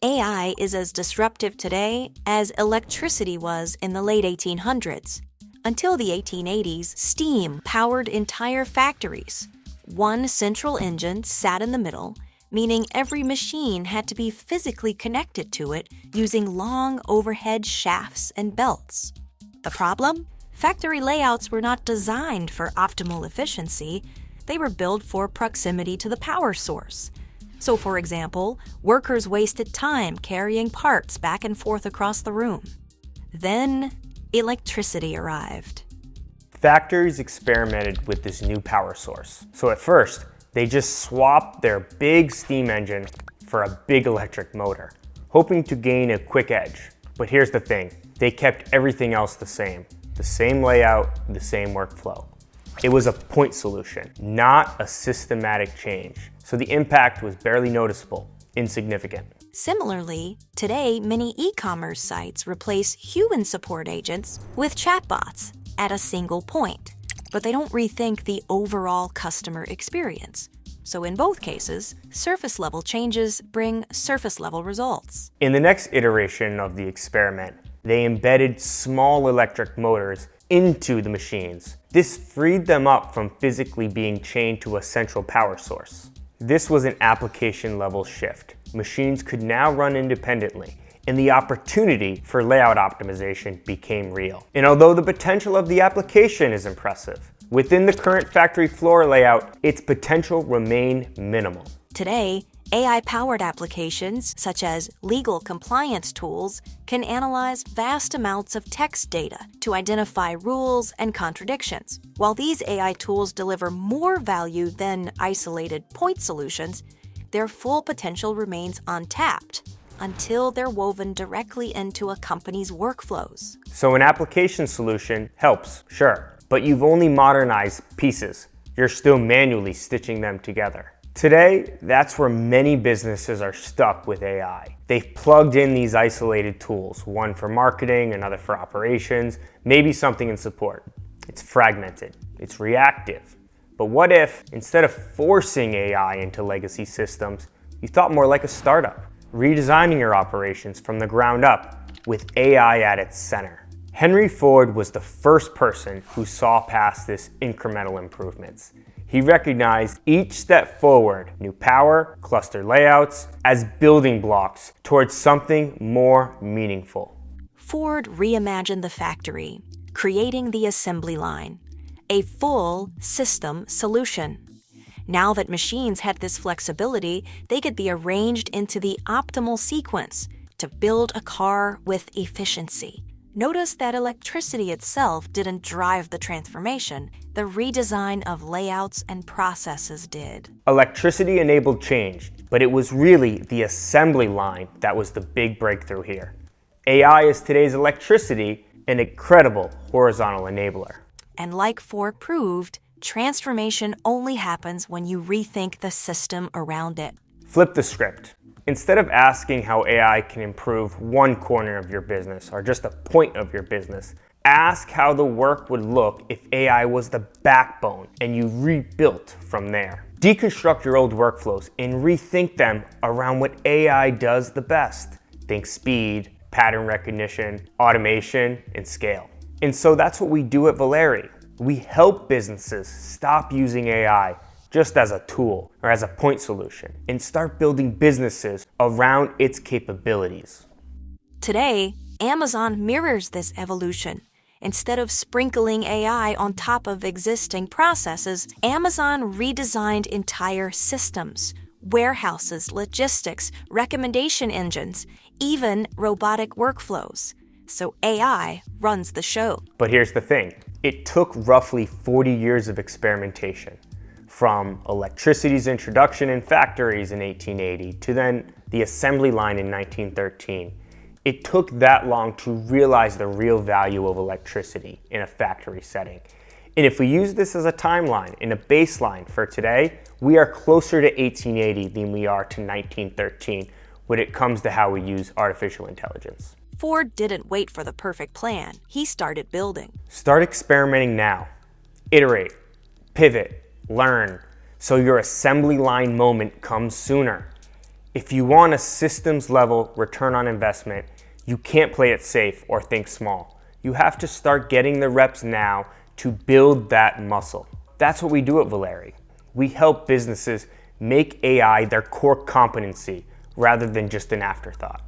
AI is as disruptive today as electricity was in the late 1800s. Until the 1880s, steam powered entire factories. One central engine sat in the middle, meaning every machine had to be physically connected to it using long overhead shafts and belts. The problem? Factory layouts were not designed for optimal efficiency. They were built for proximity to the power source. So, for example, workers wasted time carrying parts back and forth across the room. Then, electricity arrived. Factories experimented with this new power source. So at first, they just swapped their big steam engine for a big electric motor, hoping to gain a quick edge. But here's the thing, they kept everything else the same layout, the same workflow. It was a point solution, not a systematic change. So the impact was barely noticeable, insignificant. Similarly, today many e-commerce sites replace human support agents with chatbots at a single point, but they don't rethink the overall customer experience. So in both cases, surface-level changes bring surface-level results. In the next iteration of the experiment, they embedded small electric motors into the machines. This freed them up from physically being chained to a central power source. This was an application-level shift. Machines could now run independently, and the opportunity for layout optimization became real. And although the potential of the application is impressive, within the current factory floor layout, its potential remained minimal. Today, AI-powered applications such as legal compliance tools can analyze vast amounts of text data to identify rules and contradictions. While these AI tools deliver more value than isolated point solutions, their full potential remains untapped until they're woven directly into a company's workflows. So an application solution helps, sure, but you've only modernized pieces. You're still manually stitching them together. Today, that's where many businesses are stuck with AI. They've plugged in these isolated tools, one for marketing, another for operations, maybe something in support. It's fragmented, it's reactive. But what if, instead of forcing AI into legacy systems, you thought more like a startup, redesigning your operations from the ground up with AI at its center? Henry Ford was the first person who saw past this incremental improvements. He recognized each step forward, new power, cluster layouts, as building blocks towards something more meaningful. Ford reimagined the factory, creating the assembly line, a full system solution. Now that machines had this flexibility, they could be arranged into the optimal sequence to build a car with efficiency. Notice that electricity itself didn't drive the transformation. The redesign of layouts and processes did. Electricity enabled change, but it was really the assembly line that was the big breakthrough here. AI is today's electricity, an incredible horizontal enabler. And like Ford proved, transformation only happens when you rethink the system around it. Flip the script. Instead of asking how AI can improve one corner of your business or just a point of your business, ask how the work would look if AI was the backbone and you rebuilt from there. Deconstruct your old workflows and rethink them around what AI does the best. Think speed, pattern recognition, automation, and scale. And so that's what we do at Valere. We help businesses stop using AI just as a tool or as a point solution and start building businesses around its capabilities. Today, Amazon mirrors this evolution. Instead of sprinkling AI on top of existing processes, Amazon redesigned entire systems, warehouses, logistics, recommendation engines, even robotic workflows. So AI runs the show. But here's the thing. It took roughly 40 years of experimentation, from electricity's introduction in factories in 1880 to then the assembly line in 1913. It took that long to realize the real value of electricity in a factory setting. And if we use this as a timeline and a baseline for today, we are closer to 1880 than we are to 1913 when it comes to how we use artificial intelligence. Ford didn't wait for the perfect plan. He started building. Start experimenting now. Iterate, pivot, learn, so your assembly line moment comes sooner. If you want a systems level return on investment, you can't play it safe or think small. You have to start getting the reps now to build that muscle. That's what we do at Valere. We help businesses make AI their core competency rather than just an afterthought.